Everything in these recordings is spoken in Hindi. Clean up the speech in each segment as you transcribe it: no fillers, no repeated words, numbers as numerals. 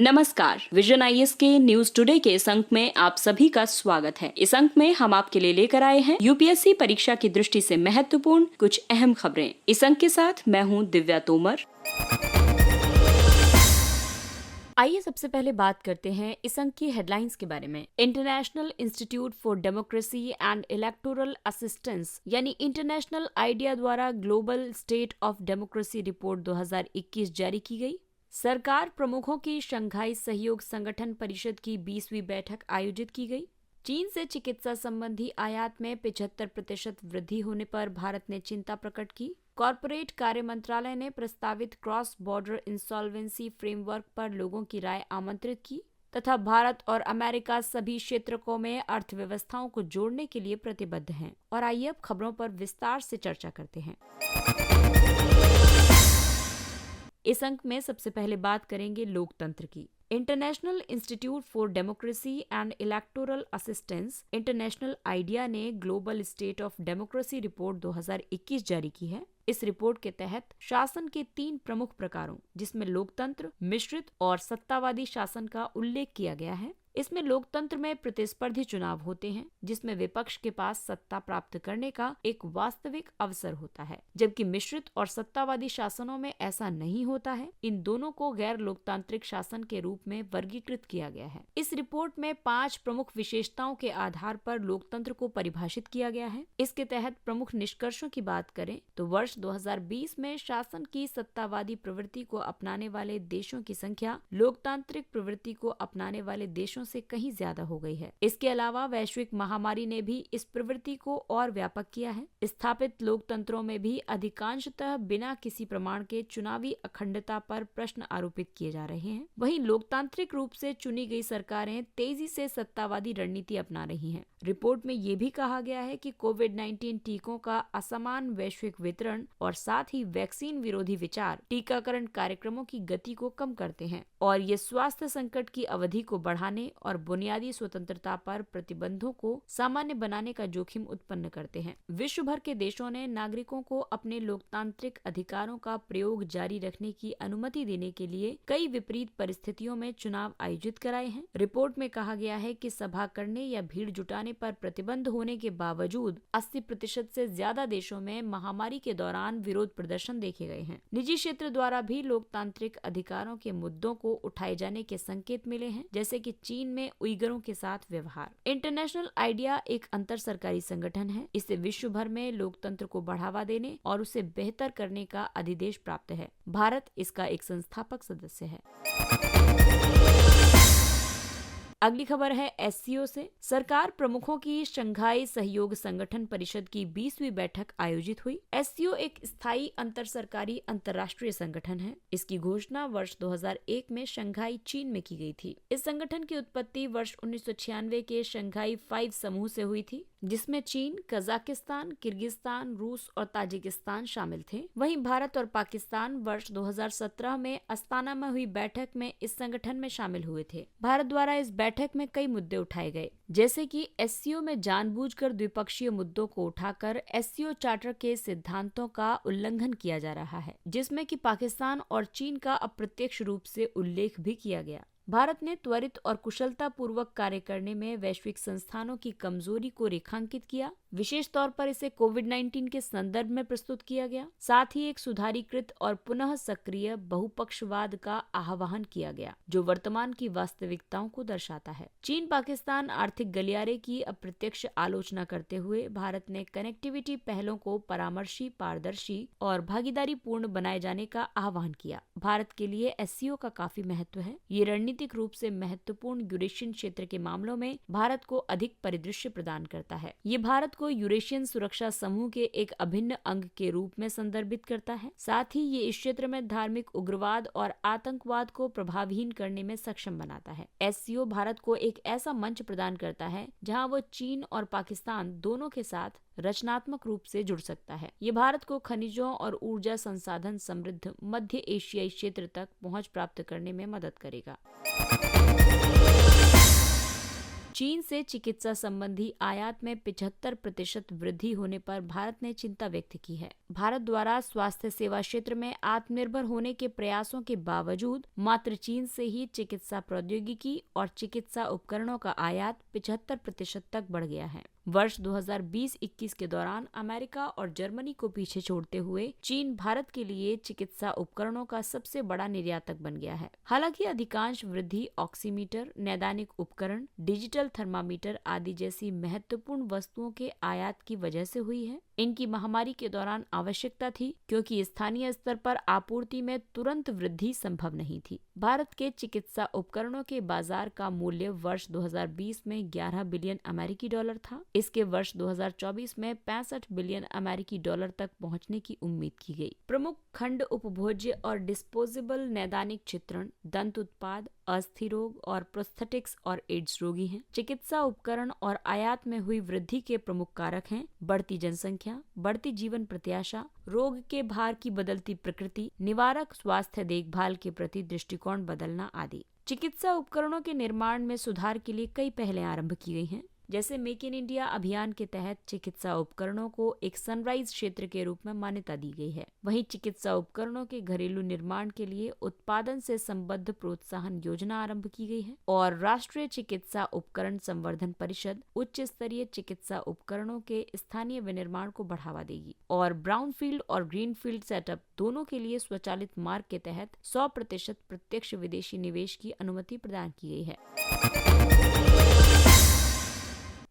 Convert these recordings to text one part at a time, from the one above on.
नमस्कार, विजन आईएएस के न्यूज टुडे के इस अंक में आप सभी का स्वागत है। इस अंक में हम आपके लिए लेकर आए हैं यूपीएससी परीक्षा की दृष्टि से महत्वपूर्ण कुछ अहम खबरें। इस अंक के साथ मैं हूं दिव्या तोमर। आइए सबसे पहले बात करते हैं इस अंक की हेडलाइंस के बारे में। International Institute for Democracy and Electoral assistance यानी इंटरनेशनल आइडिया द्वारा global State of Democracy Report 2021 जारी की गई। सरकार प्रमुखों की शंघाई सहयोग संगठन परिषद की 20वीं बैठक आयोजित की गई। चीन से चिकित्सा संबंधी आयात में 75% वृद्धि होने पर भारत ने चिंता प्रकट की। कॉरपोरेट कार्य मंत्रालय ने प्रस्तावित क्रॉस बॉर्डर इंसॉल्वेंसी फ्रेमवर्क पर लोगों की राय आमंत्रित की तथा भारत और अमेरिका सभी क्षेत्रों में अर्थव्यवस्थाओं को जोड़ने के लिए प्रतिबद्ध हैं। और आइए अब खबरों पर विस्तार से चर्चा करते हैं। इस अंक में सबसे पहले बात करेंगे लोकतंत्र की। International Institute for Democracy and Electoral Assistance International IDEA ने Global State of Democracy Report 2021 जारी की है। इस रिपोर्ट के तहत शासन के 3 प्रमुख प्रकारों जिसमें लोकतंत्र, मिश्रित और सत्तावादी शासन का उल्लेख किया गया है। इसमें लोकतंत्र में प्रतिस्पर्धी चुनाव होते हैं जिसमें विपक्ष के पास सत्ता प्राप्त करने का एक वास्तविक अवसर होता है, जबकि मिश्रित और सत्तावादी शासनों में ऐसा नहीं होता है। इन दोनों को गैर लोकतांत्रिक शासन के रूप में वर्गीकृत किया गया है। इस रिपोर्ट में 5 प्रमुख विशेषताओं के आधार पर लोकतंत्र को परिभाषित किया गया है। इसके तहत प्रमुख निष्कर्षों की बात करें तो वर्ष 2020 में शासन की सत्तावादी प्रवृत्ति को अपनाने वाले देशों की संख्या लोकतांत्रिक प्रवृत्ति को अपनाने वाले देशों से कहीं ज्यादा हो गई है। इसके अलावा वैश्विक महामारी ने भी इस प्रवृत्ति को और व्यापक किया है। स्थापित लोकतंत्रों में भी अधिकांशतः बिना किसी प्रमाण के चुनावी अखंडता पर प्रश्न आरोपित किए जा रहे हैं। वहीं लोकतांत्रिक रूप से चुनी गई सरकारें तेजी से सत्तावादी रणनीति अपना रही हैं। रिपोर्ट में ये भी कहा गया है कि कोविड-19 टीकों का असमान वैश्विक वितरण और साथ ही वैक्सीन विरोधी विचार टीकाकरण कार्यक्रमों की गति को कम करते हैं और ये स्वास्थ्य संकट की अवधि को बढ़ाने और बुनियादी स्वतंत्रता पर प्रतिबंधों को सामान्य बनाने का जोखिम उत्पन्न करते हैं। विश्व भर के देशों ने नागरिकों को अपने लोकतांत्रिक अधिकारों का प्रयोग जारी रखने की अनुमति देने के लिए कई विपरीत परिस्थितियों में चुनाव आयोजित कराए हैं। रिपोर्ट में कहा गया है कि सभा करने या भीड़ जुटाने पर प्रतिबंध होने के बावजूद 80% से ज्यादा देशों में महामारी के दौरान विरोध प्रदर्शन देखे गए हैं। निजी क्षेत्र द्वारा भी लोकतांत्रिक अधिकारों के मुद्दों को उठाए जाने के संकेत मिले हैं, जैसे कि चीन में उइगरों के साथ व्यवहार। इंटरनेशनल आइडिया एक अंतर सरकारी संगठन है। इसे विश्व भर में लोकतंत्र को बढ़ावा देने और उसे बेहतर करने का अधिदेश प्राप्त है। भारत इसका एक संस्थापक सदस्य है। अगली खबर है एससीओ से। सरकार प्रमुखों की शंघाई सहयोग संगठन परिषद की 20वीं बैठक आयोजित हुई। एससीओ एक स्थायी अंतर सरकारी अंतर्राष्ट्रीय संगठन है। इसकी घोषणा वर्ष 2001 में शंघाई चीन में की गई थी। इस संगठन की उत्पत्ति वर्ष 1996 के शंघाई 5 समूह से हुई थी, जिसमें चीन, कजाकिस्तान, किर्गिस्तान, रूस और ताजिकिस्तान शामिल थे। वहीं भारत और पाकिस्तान वर्ष 2017 में अस्ताना में हुई बैठक में इस संगठन में शामिल हुए थे। भारत द्वारा इस बैठक में कई मुद्दे उठाए गए, जैसे कि एससीओ में जानबूझकर द्विपक्षीय मुद्दों को उठाकर एससीओ चार्टर के सिद्धांतों का उल्लंघन किया जा रहा है, जिसमें कि पाकिस्तान और चीन का अप्रत्यक्ष रूप से उल्लेख भी किया गया। भारत ने त्वरित और कुशलता पूर्वक कार्य करने में वैश्विक संस्थानों की कमजोरी को रेखांकित किया। विशेष तौर पर इसे कोविड-19 के संदर्भ में प्रस्तुत किया गया। साथ ही एक सुधारीकृत और पुनः सक्रिय बहुपक्षवाद का आह्वान किया गया, जो वर्तमान की वास्तविकताओं को दर्शाता है। चीन पाकिस्तान आर्थिक गलियारे की अप्रत्यक्ष आलोचना करते हुए भारत ने कनेक्टिविटी पहलों को परामर्शी, पारदर्शी और भागीदारी पूर्ण बनाए जाने का आह्वान किया। भारत के लिए एससीओ का काफी महत्व है। ये रणनीतिक रूप से महत्वपूर्ण यूरेशियन क्षेत्र के मामलों में भारत को अधिक परिदृश्य प्रदान करता है। ये भारत को यूरेशियन सुरक्षा समूह के एक अभिन्न अंग के रूप में संदर्भित करता है। साथ ही ये इस क्षेत्र में धार्मिक उग्रवाद और आतंकवाद को प्रभावहीन करने में सक्षम बनाता है। एससीओ भारत को एक ऐसा मंच प्रदान करता है जहां वो चीन और पाकिस्तान दोनों के साथ रचनात्मक रूप से जुड़ सकता है। ये भारत को खनिजों और ऊर्जा संसाधन समृद्ध मध्य एशियाई क्षेत्र तक पहुंच प्राप्त करने में मदद करेगा। चीन से चिकित्सा संबंधी आयात में 75% वृद्धि होने पर भारत ने चिंता व्यक्त की है। भारत द्वारा स्वास्थ्य सेवा क्षेत्र में आत्मनिर्भर होने के प्रयासों के बावजूद मात्र चीन से ही चिकित्सा प्रौद्योगिकी और चिकित्सा उपकरणों का आयात 75% तक बढ़ गया है। वर्ष 2020-21 के दौरान अमेरिका और जर्मनी को पीछे छोड़ते हुए चीन भारत के लिए चिकित्सा उपकरणों का सबसे बड़ा निर्यातक बन गया है। हालांकि अधिकांश वृद्धि ऑक्सीमीटर, नैदानिक उपकरण, डिजिटल थर्मामीटर आदि जैसी महत्वपूर्ण वस्तुओं के आयात की वजह से हुई है। इनकी महामारी के दौरान आवश्यकता थी क्योंकि स्थानीय स्तर पर आपूर्ति में तुरंत वृद्धि संभव नहीं थी। भारत के चिकित्सा उपकरणों के बाजार का मूल्य वर्ष 2020 में 11 बिलियन अमेरिकी डॉलर था। इसके वर्ष 2024 में 65 बिलियन अमेरिकी डॉलर तक पहुंचने की उम्मीद की गई। प्रमुख खंड उपभोज्य और डिस्पोजेबल नैदानिक चित्रण, दंत उत्पाद, अस्थि रोग और प्रोस्थेटिक्स और एड्स रोगी हैं। चिकित्सा उपकरण और आयात में हुई वृद्धि के प्रमुख कारक हैं बढ़ती जनसंख्या, बढ़ती जीवन प्रत्याशा, रोग के भार की बदलती प्रकृति, निवारक स्वास्थ्य देखभाल के प्रति दृष्टिकोण बदलना आदि। चिकित्सा उपकरणों के निर्माण में सुधार के लिए कई पहलें आरंभ की गई हैं। जैसे मेक इन इंडिया अभियान के तहत चिकित्सा उपकरणों को एक सनराइज क्षेत्र के रूप में मान्यता दी गई है। वहीं चिकित्सा उपकरणों के घरेलू निर्माण के लिए उत्पादन से संबद्ध प्रोत्साहन योजना आरंभ की गई है और राष्ट्रीय चिकित्सा उपकरण संवर्धन परिषद उच्च स्तरीय चिकित्सा उपकरणों के स्थानीय विनिर्माण को बढ़ावा देगी और ब्राउनफील्ड और ग्रीनफील्ड सेटअप दोनों के लिए स्वचालित मार्ग के तहत 100% प्रत्यक्ष विदेशी निवेश की अनुमति प्रदान की गई है।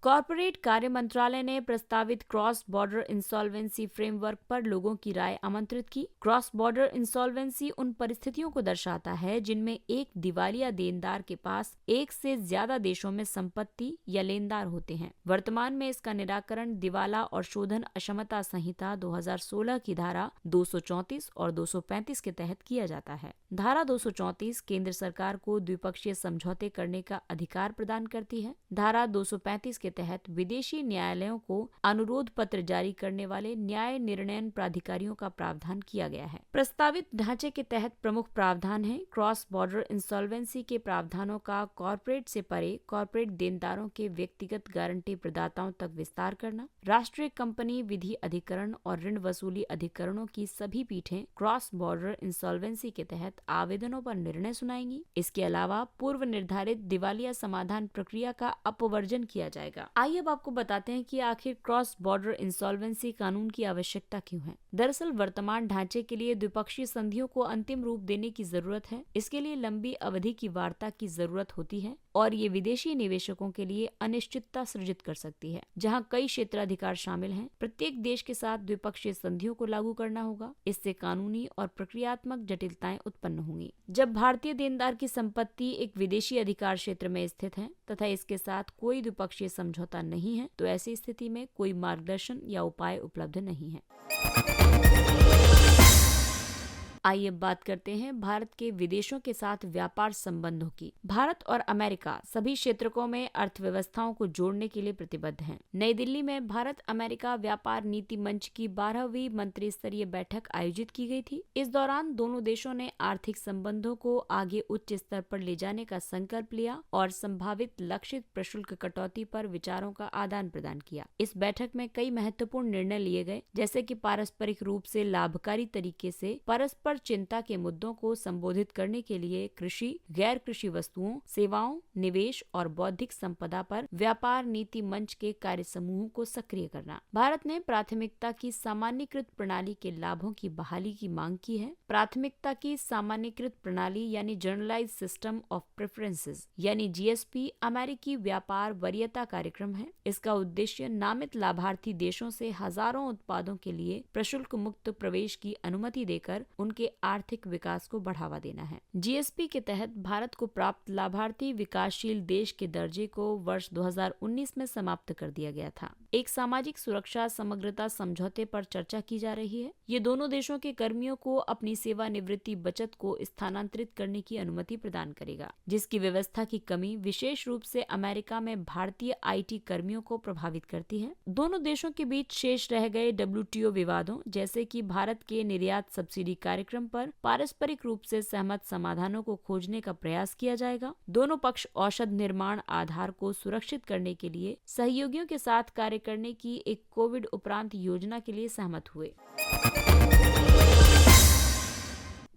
कॉर्पोरेट कार्य मंत्रालय ने प्रस्तावित क्रॉस बॉर्डर इंसॉल्वेंसी फ्रेमवर्क पर लोगों की राय आमंत्रित की। क्रॉस बॉर्डर इंसॉल्वेंसी उन परिस्थितियों को दर्शाता है जिनमें एक दिवालिया देनदार के पास एक से ज्यादा देशों में संपत्ति या लेनदार होते हैं। वर्तमान में इसका निराकरण दिवाला और शोधन अक्षमता संहिता 2016 की धारा 234 और 235 के तहत किया जाता है। धारा 234 केंद्र सरकार को द्विपक्षीय समझौते करने का अधिकार प्रदान करती है। धारा 235 के तहत विदेशी न्यायालयों को अनुरोध पत्र जारी करने वाले न्याय निर्णयन प्राधिकारियों का प्रावधान किया गया है। प्रस्तावित ढांचे के तहत प्रमुख प्रावधान है क्रॉस बॉर्डर इंसॉल्वेंसी के प्रावधानों का कॉर्पोरेट से परे कॉर्पोरेट देनदारों के व्यक्तिगत गारंटी प्रदाताओं तक विस्तार करना, राष्ट्रीय कंपनी विधि अधिकरण और ऋण वसूली अधिकरणों की सभी पीठें क्रॉस बॉर्डर इंसॉल्वेंसी के तहत आवेदनों पर निर्णय सुनाएंगी। इसके अलावा पूर्व निर्धारित दिवालिया समाधान प्रक्रिया का अपवर्जन किया जाएगा। आइए अब आपको बताते हैं कि आखिर क्रॉस बॉर्डर इंसॉल्वेंसी कानून की आवश्यकता क्यों है। दरअसल वर्तमान ढांचे के लिए द्विपक्षीय संधियों को अंतिम रूप देने की जरूरत है। इसके लिए लंबी अवधि की वार्ता की जरूरत होती है और ये विदेशी निवेशकों के लिए अनिश्चितता सृजित कर सकती है, जहां कई क्षेत्राधिकार शामिल हैं। प्रत्येक देश के साथ द्विपक्षीय संधियों को लागू करना होगा। इससे कानूनी और प्रक्रियात्मक जटिलताएं उत्पन्न होंगी। जब भारतीय देनदार की संपत्ति एक विदेशी अधिकार क्षेत्र में स्थित है तथा इसके साथ कोई द्विपक्षीय समझौता नहीं है, तो ऐसी स्थिति में कोई मार्गदर्शन या उपाय उपलब्ध नहीं है। आइए अब बात करते हैं भारत के विदेशों के साथ व्यापार संबंधों की। भारत और अमेरिका सभी क्षेत्रों में अर्थव्यवस्थाओं को जोड़ने के लिए प्रतिबद्ध हैं। नई दिल्ली में भारत अमेरिका व्यापार नीति मंच की 12वीं मंत्री स्तरीय बैठक आयोजित की गई थी। इस दौरान दोनों देशों ने आर्थिक संबंधों को आगे उच्च स्तर पर ले जाने का संकल्प लिया और संभावित लक्षित प्रशुल्क कटौती पर विचारों का आदान प्रदान किया। इस बैठक में कई महत्वपूर्ण निर्णय लिए गए, जैसे कि पारस्परिक रूप से लाभकारी तरीके से परस्पर चिंता के मुद्दों को संबोधित करने के लिए कृषि, गैर कृषि वस्तुओं, सेवाओं, निवेश और बौद्धिक संपदा पर व्यापार नीति मंच के कार्य समूह को सक्रिय करना। भारत ने प्राथमिकता की सामान्यीकृत प्रणाली के लाभों की बहाली की मांग की है। प्राथमिकता की सामान्यीकृत प्रणाली यानी जनरलाइज सिस्टम ऑफ प्रेफरेंसेस यानी जीएसपी अमेरिकी व्यापार वरीयता कार्यक्रम है। इसका उद्देश्य नामित लाभार्थी देशों से हजारों उत्पादों के लिए प्रशुल्क मुक्त प्रवेश की अनुमति देकर उनके आर्थिक विकास को बढ़ावा देना है। जीएसपी के तहत भारत को प्राप्त लाभार्थी विकासशील देश के दर्जे को वर्ष 2019 में समाप्त कर दिया गया था। एक सामाजिक सुरक्षा समग्रता समझौते पर चर्चा की जा रही है। ये दोनों देशों के कर्मियों को अपनी सेवानिवृत्ति बचत को स्थानांतरित करने की अनुमति प्रदान करेगा, जिसकी व्यवस्था की कमी विशेष रूप से अमेरिका में भारतीय आईटी कर्मियों को प्रभावित करती है। दोनों देशों के बीच शेष रह गए WTO विवादों जैसे कि भारत के निर्यात सब्सिडी कार्यक्रम कार्यक्रम पर पारस्परिक रूप से सहमत समाधानों को खोजने का प्रयास किया जाएगा। दोनों पक्ष औषध निर्माण आधार को सुरक्षित करने के लिए सहयोगियों के साथ कार्य करने की एक कोविड उपरांत योजना के लिए सहमत हुए।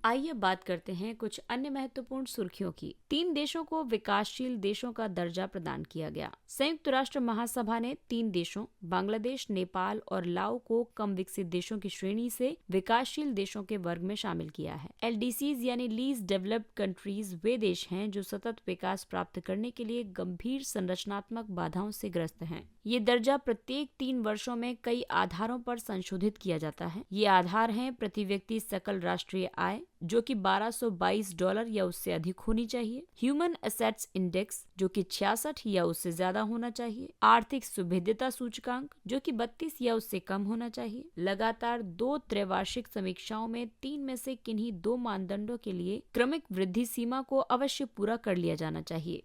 आइए बात करते हैं कुछ अन्य महत्वपूर्ण सुर्खियों की। 3 देशों को विकासशील देशों का दर्जा प्रदान किया गया। संयुक्त राष्ट्र महासभा ने 3 देशों बांग्लादेश, नेपाल और लाओ को कम विकसित देशों की श्रेणी से विकासशील देशों के वर्ग में शामिल किया है। LDCs यानी लीस्ट डेवलप्ड कंट्रीज वे देश हैं जो सतत विकास प्राप्त करने के लिए गंभीर संरचनात्मक बाधाओं से ग्रस्त हैं। ये दर्जा प्रत्येक 3 वर्षों में कई आधारों पर संशोधित किया जाता है। ये आधार हैं प्रति व्यक्ति सकल राष्ट्रीय आय जो कि $1222 या उससे अधिक होनी चाहिए, ह्यूमन एसेट्स इंडेक्स जो कि 66 या उससे ज्यादा होना चाहिए, आर्थिक सुभिद्यता सूचकांक जो कि 32 या उससे कम होना चाहिए। लगातार 2 त्रैवार्षिक समीक्षाओं में 3 में से किन्हीं 2 मानदंडों के लिए क्रमिक वृद्धि सीमा को अवश्य पूरा कर लिया जाना चाहिए।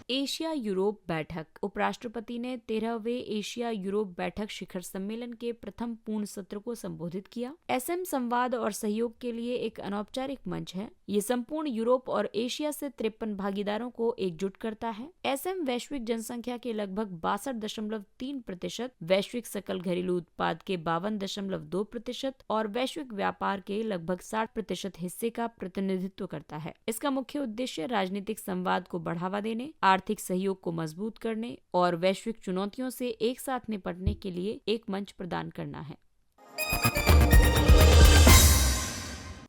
एशिया यूरोप बैठक। उपराष्ट्रपति ने 13वें एशिया यूरोप बैठक शिखर सम्मेलन के प्रथम पूर्ण सत्र को संबोधित किया। SM संवाद और सहयोग के लिए एक अनौपचारिक मंच है। ये संपूर्ण यूरोप और एशिया से 53 भागीदारों को एकजुट करता है। SM वैश्विक जनसंख्या के लगभग 62.3%, वैश्विक सकल घरेलू उत्पाद के 52.2% और वैश्विक व्यापार के लगभग 60% हिस्से का प्रतिनिधित्व करता है। इसका मुख्य उद्देश्य राजनीतिक संवाद को बढ़ावा देने, आर्थिक सहयोग को मजबूत करने और वैश्विक चुनौतियों से एक साथ निपटने के लिए एक मंच प्रदान करना है।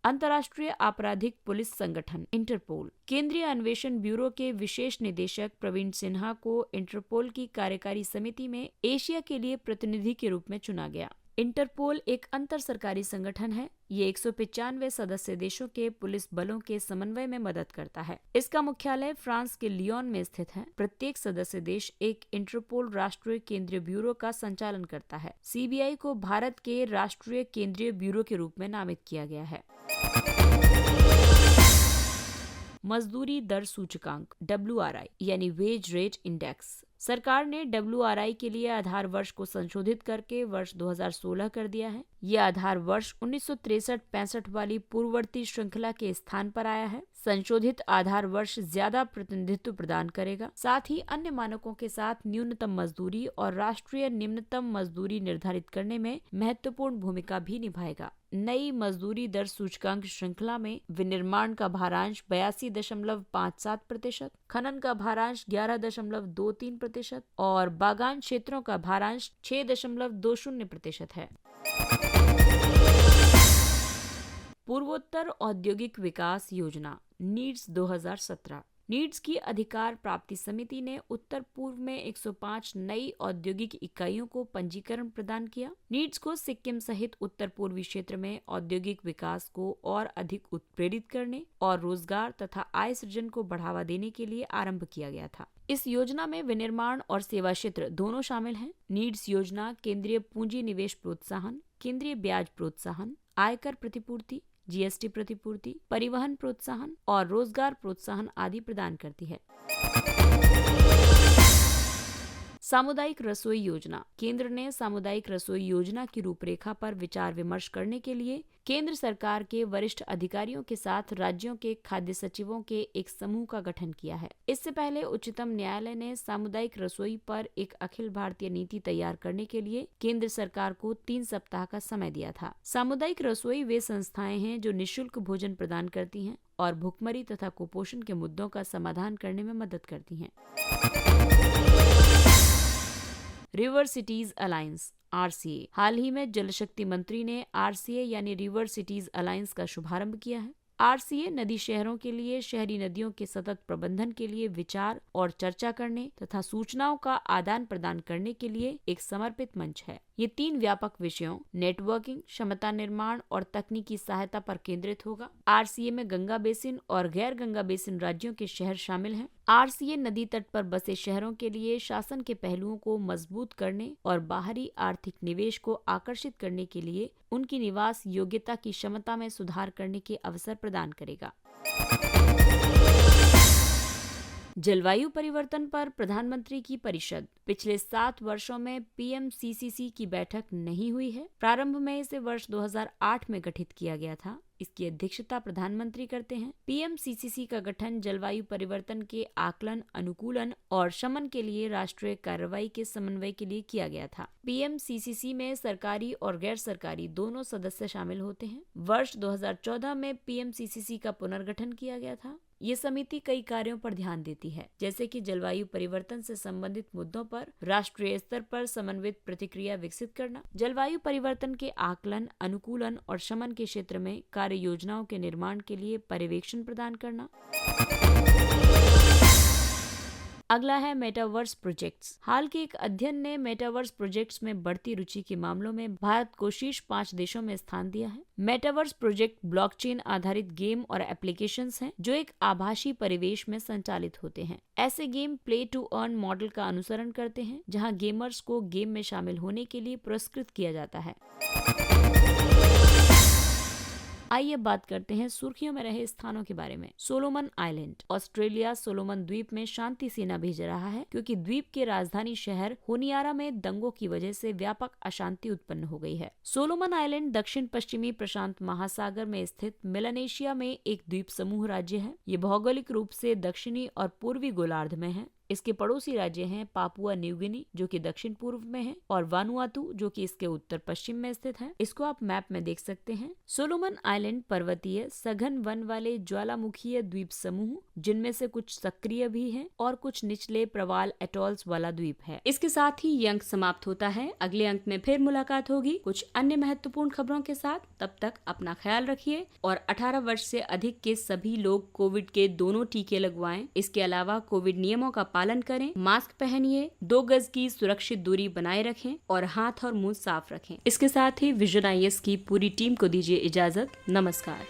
अंतर्राष्ट्रीय आपराधिक पुलिस संगठन इंटरपोल। केंद्रीय अन्वेषण ब्यूरो के विशेष निदेशक प्रवीण सिन्हा को इंटरपोल की कार्यकारी समिति में एशिया के लिए प्रतिनिधि के रूप में चुना गया। इंटरपोल एक अंतर सरकारी संगठन है। ये 195 सदस्य देशों के पुलिस बलों के समन्वय में मदद करता है। इसका मुख्यालय फ्रांस के लियोन में स्थित है। प्रत्येक सदस्य देश एक इंटरपोल राष्ट्रीय केंद्रीय ब्यूरो का संचालन करता है। CBI को भारत के राष्ट्रीय केंद्रीय ब्यूरो के रूप में नामित किया गया है। मजदूरी दर सूचकांक WRI यानी वेज रेट इंडेक्स। सरकार ने WRI के लिए आधार वर्ष को संशोधित करके वर्ष 2016 कर दिया है। यह आधार वर्ष 1963-65 वाली पूर्ववर्ती श्रृंखला के स्थान पर आया है। संशोधित आधार वर्ष ज्यादा प्रतिनिधित्व प्रदान करेगा, साथ ही अन्य मानकों के साथ न्यूनतम मजदूरी और राष्ट्रीय निम्नतम मजदूरी निर्धारित करने में महत्वपूर्ण भूमिका भी निभाएगा। नई मजदूरी दर सूचकांक श्रृंखला में विनिर्माण का भारांश 82.57%, खनन का भारांश 11.23% और बागान क्षेत्रों का भारांश 6.20% है। पूर्वोत्तर औद्योगिक विकास योजना नीड्स 2017। नीड्स की अधिकार प्राप्ति समिति ने उत्तर पूर्व में 105 नई औद्योगिक इकाइयों को पंजीकरण प्रदान किया। नीड्स को सिक्किम सहित उत्तर पूर्वी क्षेत्र में औद्योगिक विकास को और अधिक उत्प्रेरित करने और रोजगार तथा आय सृजन को बढ़ावा देने के लिए आरंभ किया गया था। इस योजना में विनिर्माण और सेवा क्षेत्र दोनों शामिल हैं। नीड्स योजना केंद्रीय पूंजी निवेश प्रोत्साहन, केंद्रीय ब्याज प्रोत्साहन, आयकर प्रतिपूर्ति, GST प्रतिपूर्ति, परिवहन प्रोत्साहन और रोजगार प्रोत्साहन आदि प्रदान करती है। सामुदायिक रसोई योजना। केंद्र ने सामुदायिक रसोई योजना की रूपरेखा पर विचार विमर्श करने के लिए केंद्र सरकार के वरिष्ठ अधिकारियों के साथ राज्यों के खाद्य सचिवों के एक समूह का गठन किया है। इससे पहले उच्चतम न्यायालय ने सामुदायिक रसोई पर एक अखिल भारतीय नीति तैयार करने के लिए केंद्र सरकार को 3 सप्ताह का समय दिया था। सामुदायिक रसोई वे संस्थाएं हैं जो निःशुल्क भोजन प्रदान करती हैं और भुखमरी तथा कुपोषण के मुद्दों का समाधान करने में मदद करती हैं। River cities alliance RCA। हाल ही में जल शक्ति मंत्री ने RCA यानी रिवर सिटीज अलायंस का शुभारंभ किया है। RCA नदी शहरों के लिए शहरी नदियों के सतत प्रबंधन के लिए विचार और चर्चा करने तथा सूचनाओं का आदान प्रदान करने के लिए एक समर्पित मंच है। ये 3 व्यापक विषयों नेटवर्किंग, क्षमता निर्माण और तकनीकी सहायता पर केंद्रित होगा। RCA में गंगा बेसिन और गैर गंगा बेसिन राज्यों के शहर शामिल हैं। RCA नदी तट पर बसे शहरों के लिए शासन के पहलुओं को मजबूत करने और बाहरी आर्थिक निवेश को आकर्षित करने के लिए उनकी निवास योग्यता की क्षमता में सुधार करने के अवसर प्रदान करेगा। जलवायु परिवर्तन पर प्रधानमंत्री की परिषद। पिछले 7 वर्षों में पीएमसीसीसी की बैठक नहीं हुई है। प्रारंभ में इसे वर्ष 2008 में गठित किया गया था। इसकी अध्यक्षता प्रधानमंत्री करते हैं। पीएमसीसीसी का गठन जलवायु परिवर्तन के आकलन, अनुकूलन और शमन के लिए राष्ट्रीय कार्रवाई के समन्वय के लिए किया गया था। पीएमसीसीसी में सरकारी और गैर सरकारी दोनों सदस्य शामिल होते हैं। वर्ष 2014 में पीएमसीसीसी का पुनर्गठन किया गया था। ये समिति कई कार्यों पर ध्यान देती है, जैसे कि जलवायु परिवर्तन से संबंधित मुद्दों पर राष्ट्रीय स्तर पर समन्वित प्रतिक्रिया विकसित करना, जलवायु परिवर्तन के आकलन, अनुकूलन और शमन के क्षेत्र में कार्य योजनाओं के निर्माण के लिए पर्यवेक्षण प्रदान करना। अगला है मेटावर्स प्रोजेक्ट्स। हाल के एक अध्ययन ने मेटावर्स प्रोजेक्ट्स में बढ़ती रुचि के मामलों में भारत को शीर्ष 5 देशों में स्थान दिया है। मेटावर्स प्रोजेक्ट ब्लॉकचेन आधारित गेम और एप्लीकेशंस हैं जो एक आभासी परिवेश में संचालित होते हैं। ऐसे game play to earn model का अनुसरण करते हैं, जहां गेमर्स को गेम में शामिल होने के लिए पुरस्कृत किया जाता है। आइए बात करते हैं सुर्खियों में रहे स्थानों के बारे में। Solomon island. ऑस्ट्रेलिया सोलोमन द्वीप में शांति सेना भेज रहा है क्योंकि द्वीप के राजधानी शहर होनियारा में दंगों की वजह से व्यापक अशांति उत्पन्न हो गई है। सोलोमन आइलैंड दक्षिण पश्चिमी प्रशांत महासागर में स्थित मेलानेशिया में एक द्वीप समूह राज्य है। ये भौगोलिक रूप से दक्षिणी और पूर्वी गोलार्ध में है। इसके पड़ोसी राज्य हैं पापुआ न्यू गिनी जो कि दक्षिण पूर्व में है और वानुआतू जो कि इसके उत्तर पश्चिम में स्थित है। इसको आप मैप में देख सकते हैं। सोलोमन आइलैंड पर्वतीय सघन वन वाले ज्वालामुखीय द्वीप समूह, जिनमें से कुछ सक्रिय भी हैं और कुछ निचले प्रवाल एटॉल्स वाला द्वीप है। इसके साथ ही ये अंक समाप्त होता है। अगले अंक में फिर मुलाकात होगी कुछ अन्य महत्वपूर्ण खबरों के साथ। तब तक अपना ख्याल रखिए और 18 वर्ष से अधिक के सभी लोग कोविड के दोनों टीके लगवाएं। इसके अलावा कोविड नियमों का पालन करें, मास्क पहनिए, 2 गज की सुरक्षित दूरी बनाए रखें और हाथ और मुंह साफ रखें। इसके साथ ही विजन IAS की पूरी टीम को दीजिए इजाजत। नमस्कार।